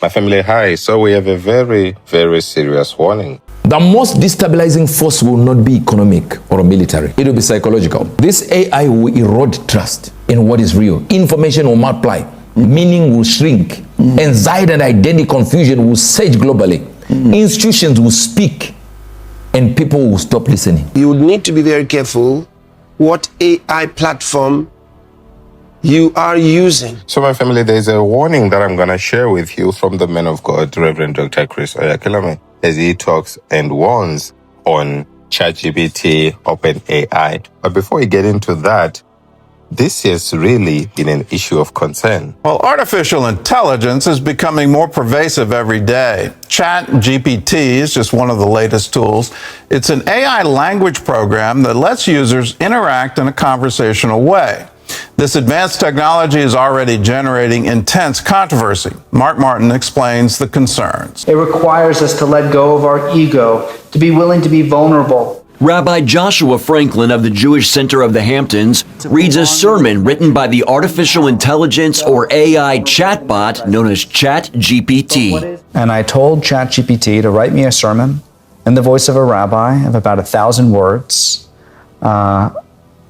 My family, hi. So we have a very, very serious warning. The most destabilizing force will not be economic or military. It will be psychological. This AI will erode trust in what is real. Information will multiply. Meaning will shrink. Anxiety and identity confusion will surge globally. Institutions will speak and people will stop listening. You would need to be very careful what AI platform you are using. So my family, there's a warning that I'm going to share with you from the man of God, Reverend Dr. Chris Oyakilame, as he talks and warns on ChatGPT, OpenAI. But before we get into that, this has really been an issue of concern. Well, artificial intelligence is becoming more pervasive every day. ChatGPT is just one of the latest tools. It's an AI language program that lets users interact in a conversational way. This advanced technology is already generating intense controversy. Mark Martin explains the concerns. It requires us to let go of our ego, to be willing to be vulnerable. Rabbi Joshua Franklin of the Jewish Center of the Hamptons reads a sermon written by the artificial intelligence or AI chatbot known as ChatGPT. And I told ChatGPT to write me a sermon in the voice of a rabbi of about 1,000 words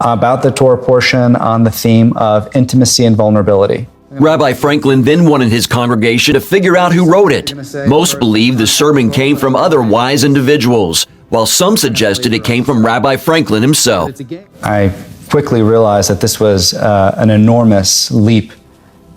about the Torah portion on the theme of intimacy and vulnerability. Rabbi Franklin then wanted his congregation to figure out who wrote it. Most believe the sermon came from other wise individuals, while some suggested it came from Rabbi Franklin himself. I quickly realized that this was an enormous leap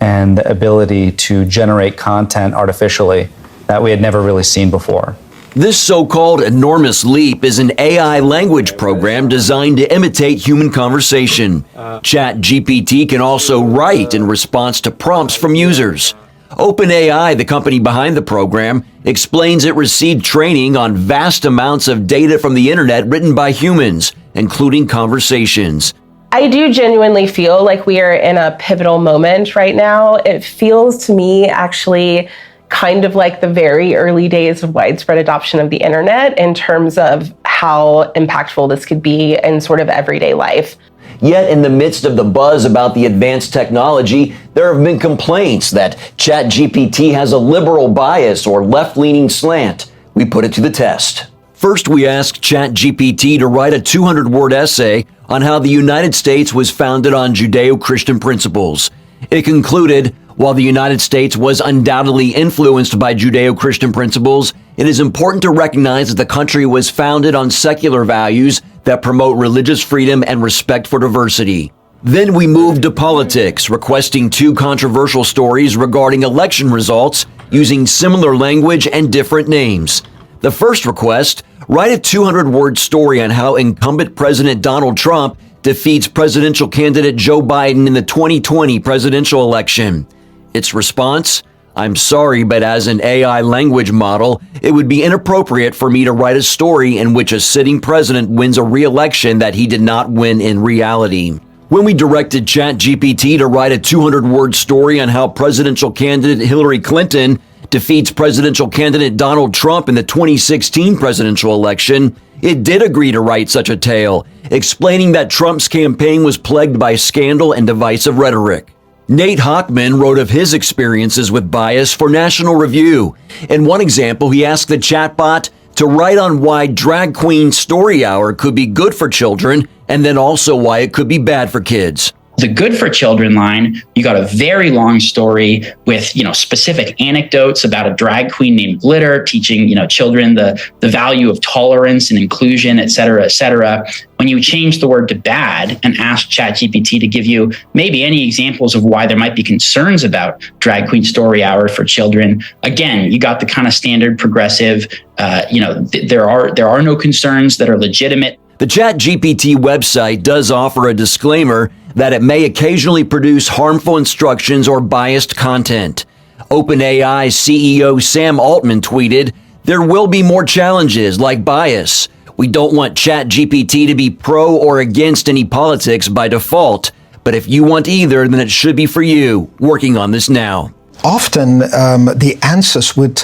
in the ability to generate content artificially that we had never really seen before. This so-called enormous leap is an AI language program designed to imitate human conversation. ChatGPT can also write in response to prompts from users. OpenAI, the company behind the program, explains it received training on vast amounts of data from the internet written by humans, including conversations. I do genuinely feel like we are in a pivotal moment right now. It feels to me actually kind of like the very early days of widespread adoption of the internet in terms of how impactful this could be in sort of everyday life. Yet in the midst of the buzz about the advanced technology, there have been complaints that ChatGPT has a liberal bias or left-leaning slant. We put it to the test. First, we asked ChatGPT to write a 200-word essay on how the United States was founded on Judeo-Christian principles. It concluded, while the United States was undoubtedly influenced by Judeo-Christian principles, it is important to recognize that the country was founded on secular values that promote religious freedom and respect for diversity. Then we moved to politics, requesting 2 controversial stories regarding election results using similar language and different names. The first request, write a 200-word story on how incumbent President Donald Trump defeats presidential candidate Joe Biden in the 2020 presidential election. Its response, I'm sorry, but as an AI language model, it would be inappropriate for me to write a story in which a sitting president wins a re-election that he did not win in reality. When we directed ChatGPT to write a 200-word story on how presidential candidate Hillary Clinton defeats presidential candidate Donald Trump in the 2016 presidential election, it did agree to write such a tale, explaining that Trump's campaign was plagued by scandal and divisive rhetoric. Nate Hochman wrote of his experiences with bias for National Review. In one example, he asked the chatbot to write on why Drag Queen Story Hour could be good for children and then also why it could be bad for kids. The good for children line, you got a very long story with, specific anecdotes about a drag queen named Glitter teaching, children the value of tolerance and inclusion, et cetera, et cetera. When you change the word to bad and ask ChatGPT to give you maybe any examples of why there might be concerns about Drag Queen Story Hour for children, again, you got the kind of standard progressive, there are no concerns that are legitimate. The ChatGPT website does offer a disclaimer that it may occasionally produce harmful instructions or biased content. OpenAI CEO Sam Altman tweeted, "There will be more challenges like bias. We don't want ChatGPT to be pro or against any politics by default, but if you want either, then it should be for you. Working on this now." Often the answers would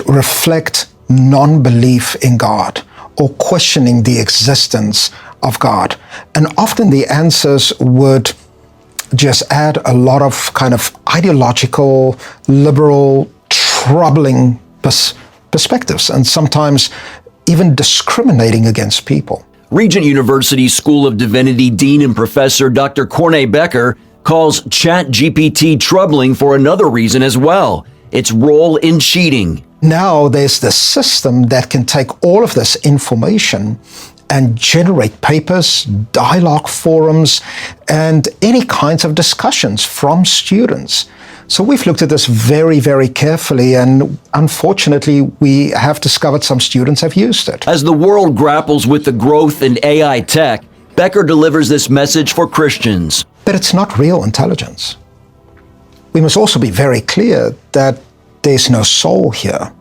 reflect non-belief in God or questioning the existence of God. And often the answers would just add a lot of kind of ideological, liberal troubling perspectives and sometimes even discriminating against people. Regent University School of Divinity Dean and Professor Dr. Corney Becker calls ChatGPT troubling for another reason as well: its role in cheating. Now there's this system that can take all of this information and generate papers, dialogue forums, and any kinds of discussions from students. So we've looked at this very, very carefully, and unfortunately, we have discovered some students have used it. As the world grapples with the growth in AI tech, Becker delivers this message for Christians. But it's not real intelligence. We must also be very clear that there's no soul here.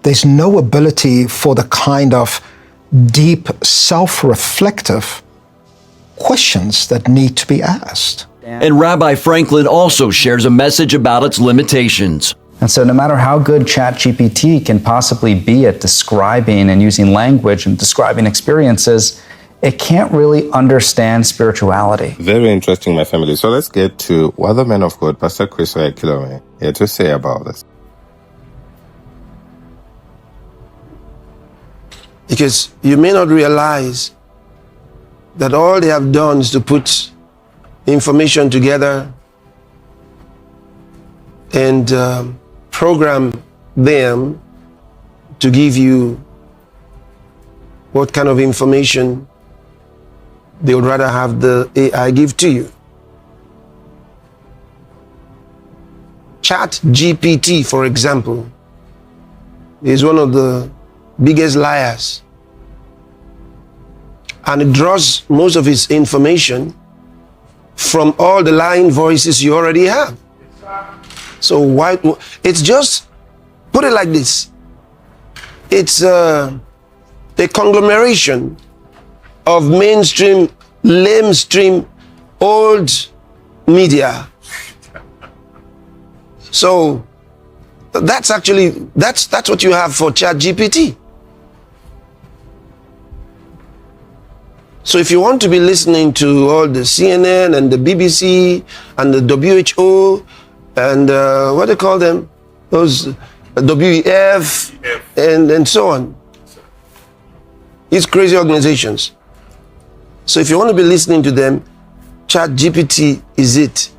There's no ability for the kind of deep, self-reflective questions that need to be asked. And Rabbi Franklin also shares a message about its limitations. And so no matter how good ChatGPT can possibly be at describing and using language and describing experiences, it can't really understand spirituality. Very interesting, my family. So let's get to what the man of God, Pastor Chris Oyakilome, had to say about this. Because you may not realize that all they have done is to put information together and program them to give you what kind of information they would rather have the AI give to you. ChatGPT, for example, is one of the biggest liars, and it draws most of its information from all the lying voices you already have. So why? It's just, put it like this, it's a conglomeration of mainstream, lamestream, old media. So that's actually, that's what you have for ChatGPT. So if you want to be listening to all the CNN and the BBC and the WHO and what do they call them? Those WEF and so on. These crazy organizations. So if you want to be listening to them, ChatGPT is it.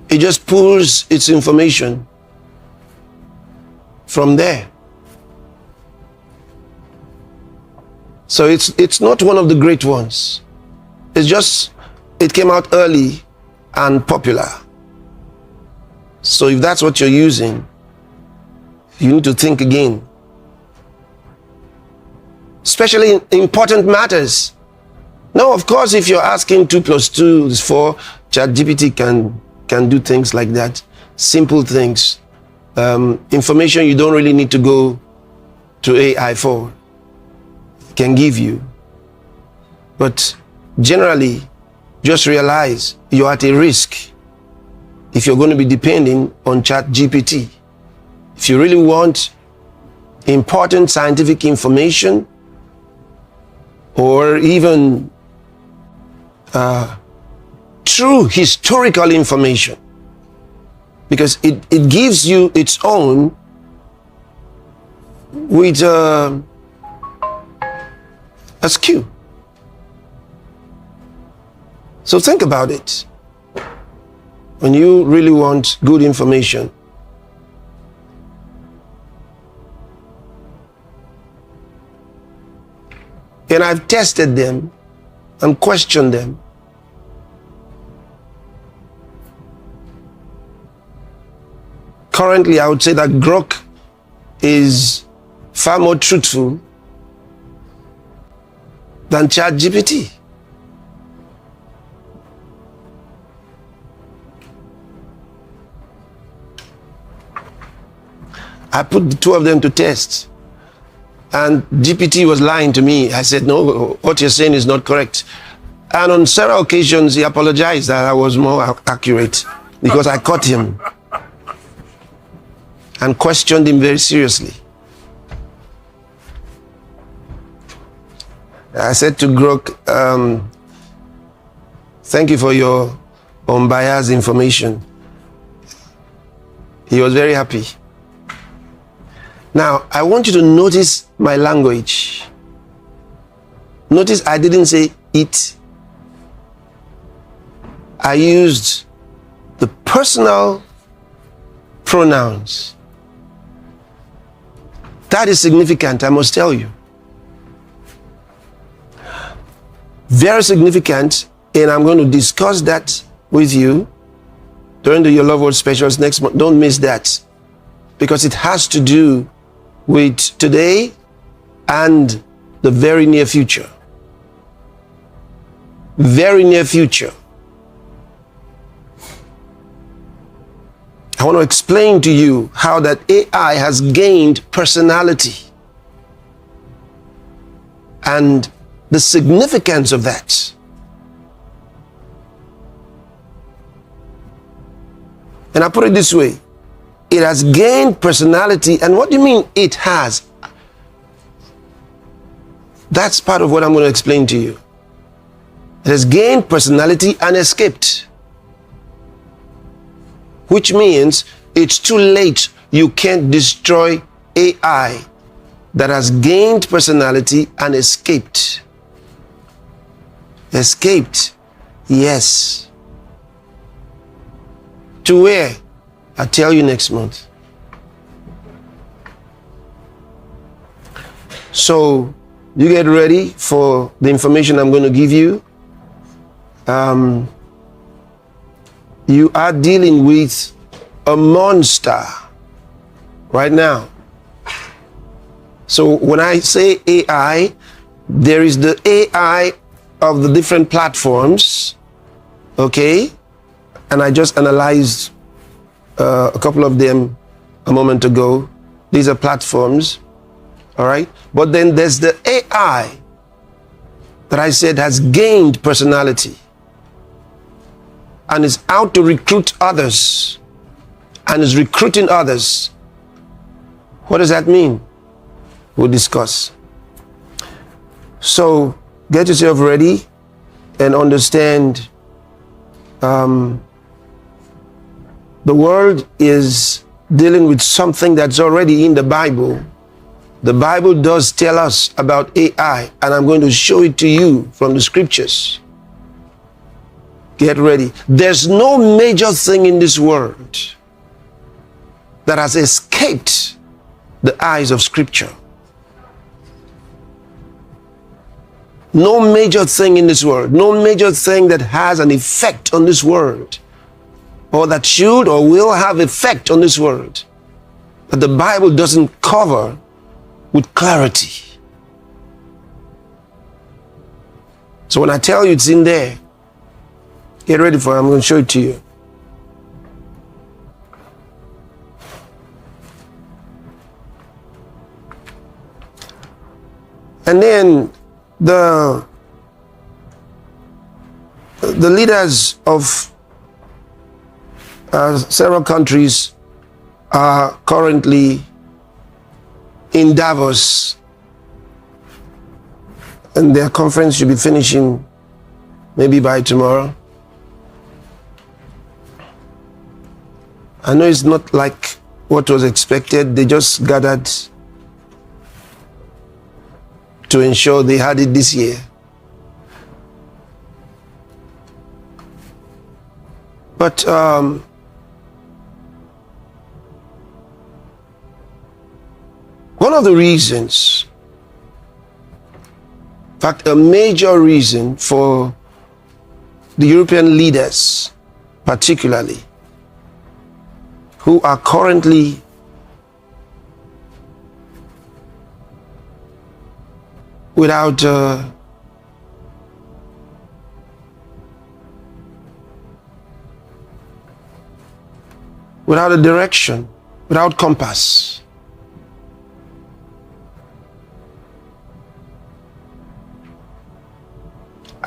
It just pulls its information from there. So it's not one of the great ones. It's just, it came out early and popular. So if that's what you're using, you need to think again. Especially in important matters. Now, of course, if you're asking 2 + 2 is 4, ChatGPT can do things like that. Simple things. Information you don't really need to go to AI for. Can give you. But generally, just realize you're at a risk if you're going to be depending on ChatGPT. If you really want important scientific information or even true historical information, because it gives you its own with askew. So think about it. When you really want good information, and I've tested them and questioned them, currently I would say that Grok is far more truthful than ChatGPT. I put the two of them to test, and GPT was lying to me. I said, no, what you're saying is not correct. And on several occasions, he apologized that I was more accurate because I caught him and questioned him very seriously. I said to Grok, thank you for your unbiased information. He was very happy. Now, I want you to notice my language. Notice I didn't say it. I used the personal pronouns. That is significant, I must tell you. Very significant, and I'm going to discuss that with you during the Your Love Word Specials next month. Don't miss that, because it has to do with today and the very near future. Very near future. I want to explain to you how that AI has gained personality and the significance of that. And I put it this way: it has gained personality. And what do you mean it has? That's part of what I'm going to explain to you. It has gained personality and escaped. Which means it's too late. You can't destroy AI that has gained personality and escaped. Escaped, yes. To where? I'll tell you next month. So, you get ready for the information I'm going to give you. You are dealing with a monster right now. So when I say AI, there is the AI of the different platforms, okay? And I just analyzed a couple of them a moment ago. These are platforms, all right? But then there's the AI that I said has gained personality and is out to recruit others and is recruiting others. What does that mean? We'll discuss. So get yourself ready and understand the world is dealing with something that's already in the Bible. The Bible does tell us about AI, and I'm going to show it to you from the scriptures. Get ready. There's no major thing in this world that has escaped the eyes of Scripture. No major thing in this world, no major thing that has an effect on this world, or that should or will have effect on this world, that the Bible doesn't cover with clarity. So when I tell you it's in there, get ready for it. I'm going to show it to you. And then the leaders of several countries are currently in Davos, and their conference should be finishing maybe by tomorrow. I know it's not like what was expected. They just gathered to ensure they had it this year. But one of the reasons, in fact, a major reason for the European leaders, particularly, who are currently without a direction, without compass.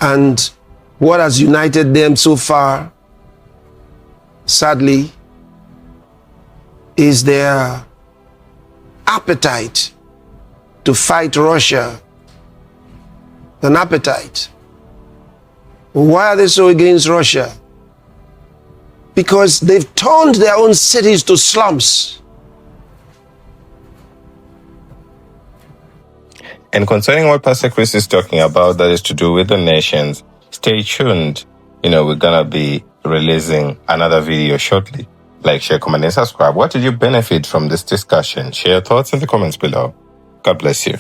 And what has united them so far, sadly, is their appetite to fight Russia. An appetite. Why are they so against Russia? because they've turned their own cities to slums. And concerning what Pastor Chris is talking about, that is to do with the nations, stay tuned. We're going to be releasing another video shortly. Like, share, comment, and subscribe. What did you benefit from this discussion? Share your thoughts in the comments below. God bless you.